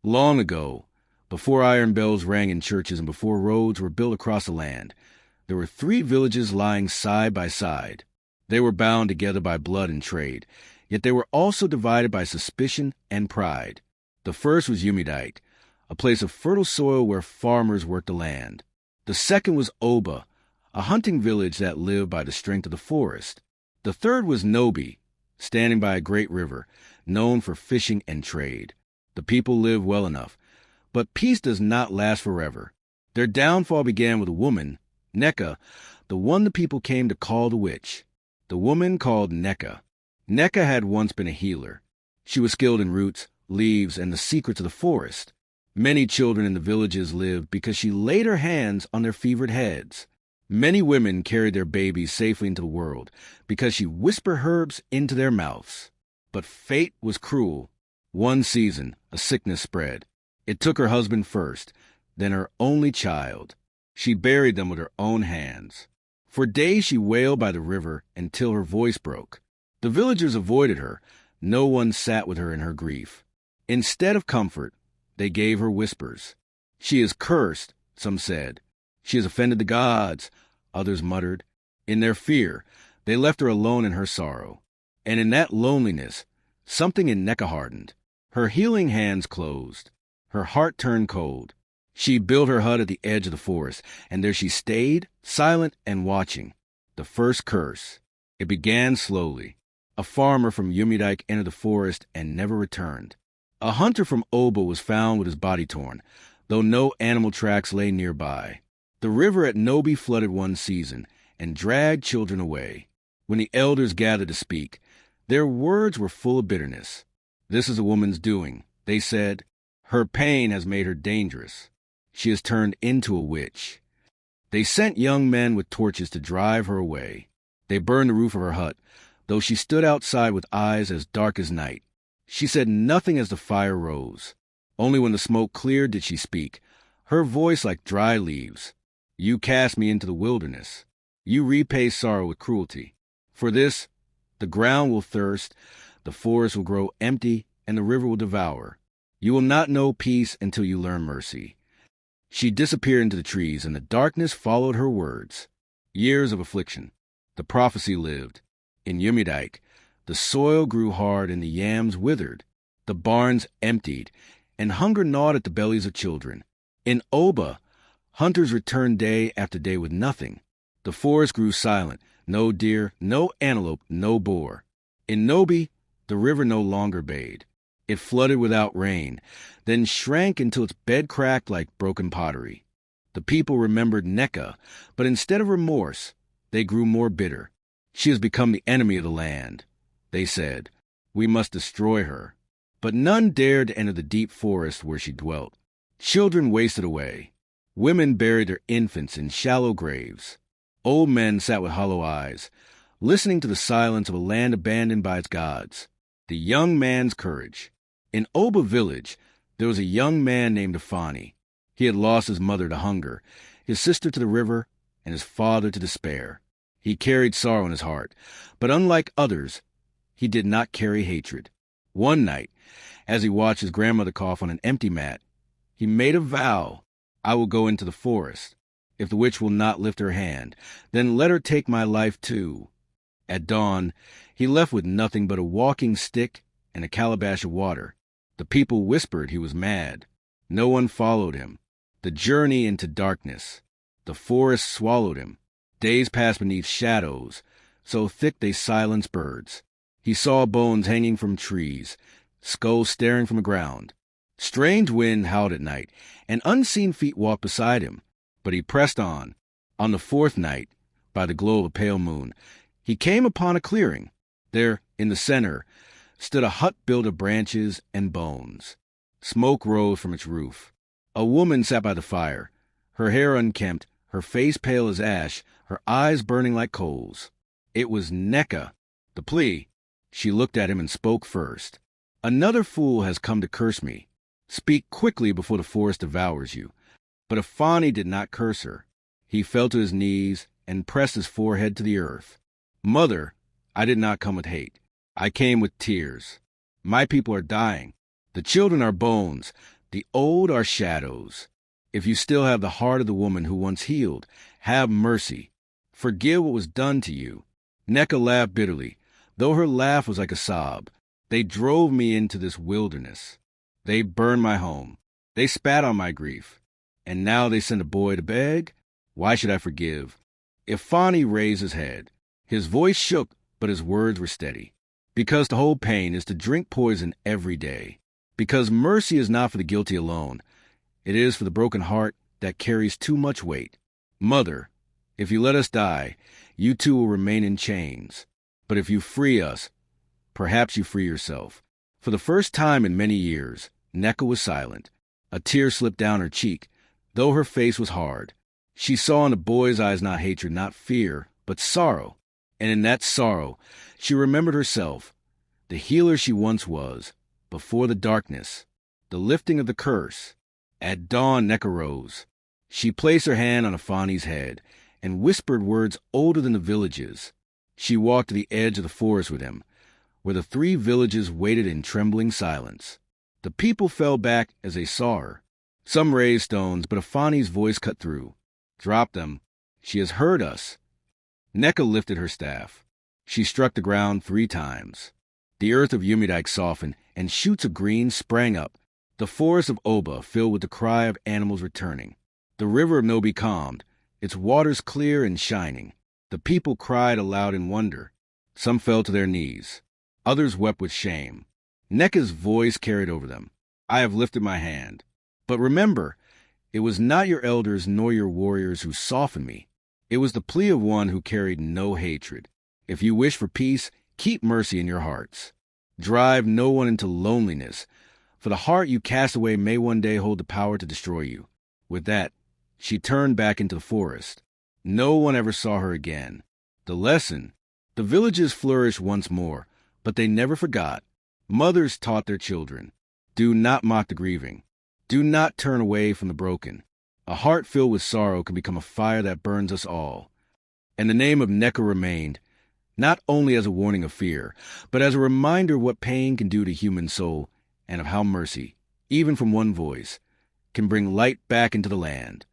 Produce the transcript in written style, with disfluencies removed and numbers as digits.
Long ago, before iron bells rang in churches and before roads were built across the land, there were three villages lying side by side. They were bound together by blood and trade, yet they were also divided by suspicion and pride. The first was Umidite, a place of fertile soil where farmers worked the land. The second was Oba, a hunting village that lived by the strength of the forest. The third was Nobi, standing by a great river, known for fishing and trade. The people lived well enough, but peace does not last forever. Their downfall began with a woman, Neka, the one the people came to call the witch. The woman called Neka. Neka had once been a healer. She was skilled in roots, leaves, and the secrets of the forest. Many children in the villages lived because she laid her hands on their fevered heads. Many women carried their babies safely into the world because she whispered herbs into their mouths. But fate was cruel. One season, a sickness spread. It took her husband first, then her only child. She buried them with her own hands. For days she wailed by the river until her voice broke. The villagers avoided her. No one sat with her in her grief. Instead of comfort, they gave her whispers. She is cursed, some said. She has offended the gods, others muttered. In their fear, they left her alone in her sorrow. And in that loneliness, something in Neka hardened. Her healing hands closed. Her heart turned cold. She built her hut at the edge of the forest, and there she stayed, silent and watching. The first curse. It began slowly. A farmer from Umidike entered the forest and never returned. A hunter from Oba was found with his body torn, though no animal tracks lay nearby. The river at Nobi flooded one season and dragged children away. When the elders gathered to speak, their words were full of bitterness. "This is a woman's doing," they said. "Her pain has made her dangerous. She has turned into a witch." They sent young men with torches to drive her away. They burned the roof of her hut, though she stood outside with eyes as dark as night. She said nothing as the fire rose. Only when the smoke cleared did she speak, her voice like dry leaves. "You cast me into the wilderness. You repay sorrow with cruelty. For this, the ground will thirst, the forest will grow empty, and the river will devour. You will not know peace until you learn mercy." She disappeared into the trees, and the darkness followed her words. Years of affliction. The prophecy lived. In Umidike, the soil grew hard and the yams withered. The barns emptied, and hunger gnawed at the bellies of children. In Oba, hunters returned day after day with nothing. The forest grew silent. No deer, no antelope, no boar. In Nobi, the river no longer bathed. It flooded without rain, then shrank until its bed cracked like broken pottery. The people remembered Neka, but instead of remorse, they grew more bitter. "She has become the enemy of the land," they said. "We must destroy her." But none dared to enter the deep forest where she dwelt. Children wasted away. Women buried their infants in shallow graves. Old men sat with hollow eyes, listening to the silence of a land abandoned by its gods. The young man's courage. In Oba village, there was a young man named Afani. He had lost his mother to hunger, his sister to the river, and his father to despair. He carried sorrow in his heart, but unlike others, he did not carry hatred. One night, as he watched his grandmother cough on an empty mat, he made a vow. "I will go into the forest. If the witch will not lift her hand, then let her take my life too." At dawn, he left with nothing but a walking stick and a calabash of water. The people whispered he was mad. No one followed him. The journey into darkness. The forest swallowed him. Days passed beneath shadows, so thick they silenced birds. He saw bones hanging from trees, skulls staring from the ground. Strange wind howled at night, and unseen feet walked beside him. But he pressed on. On the fourth night, by the glow of a pale moon, he came upon a clearing. There, in the center, stood a hut built of branches and bones. Smoke rose from its roof. A woman sat by the fire, her hair unkempt, her face pale as ash, her eyes burning like coals. It was Neka, the plea. She looked at him and spoke first. "Another fool has come to curse me. Speak quickly before the forest devours you." But Afani did not curse her. He fell to his knees and pressed his forehead to the earth. "Mother, I did not come with hate. I came with tears. My people are dying. The children are bones. The old are shadows. If you still have the heart of the woman who once healed, have mercy. Forgive what was done to you. Neca laughed bitterly, though her laugh was like a sob. They drove me into this wilderness. They burned my home. They spat on my grief. And now they send a boy to beg? Why should I forgive? Ifani raised his head. His voice shook, but his words were steady. Because to hold pain is to drink poison every day. Because mercy is not for the guilty alone. It is for the broken heart that carries too much weight. Mother, if you let us die, you too will remain in chains. But if you free us, perhaps you free yourself. For the first time in many years, Neca was silent. A tear slipped down her cheek, though her face was hard. She saw in the boy's eyes not hatred, not fear, but sorrow. And in that sorrow, she remembered herself, the healer she once was, before the darkness, the lifting of the curse. At dawn, Neca rose. She placed her hand on Ifani's head and whispered words older than the villages. She walked to the edge of the forest with him, where the 3 villages waited in trembling silence. The people fell back as they saw her. Some raised stones, but Ifani's voice cut through. Drop them. She has heard us. Neca lifted her staff. She struck the ground 3 times. The earth of Umidike softened, and shoots of green sprang up. The forest of Oba filled with the cry of animals returning. The river of Nobi calmed, its waters clear and shining. The people cried aloud in wonder. Some fell to their knees. Others wept with shame. Neca's voice carried over them. I have lifted my hand. But remember, it was not your elders nor your warriors who softened me. It was the plea of one who carried no hatred. If you wish for peace, keep mercy in your hearts. Drive no one into loneliness, for the heart you cast away may one day hold the power to destroy you. With that, she turned back into the forest. No one ever saw her again. The lesson: the villages flourished once more, but they never forgot. Mothers taught their children, do not mock the grieving. Do not turn away from the broken. A heart filled with sorrow can become a fire that burns us all. And the name of Neca remained, not only as a warning of fear, but as a reminder of what pain can do to human soul, and of how mercy, even from one voice, can bring light back into the land.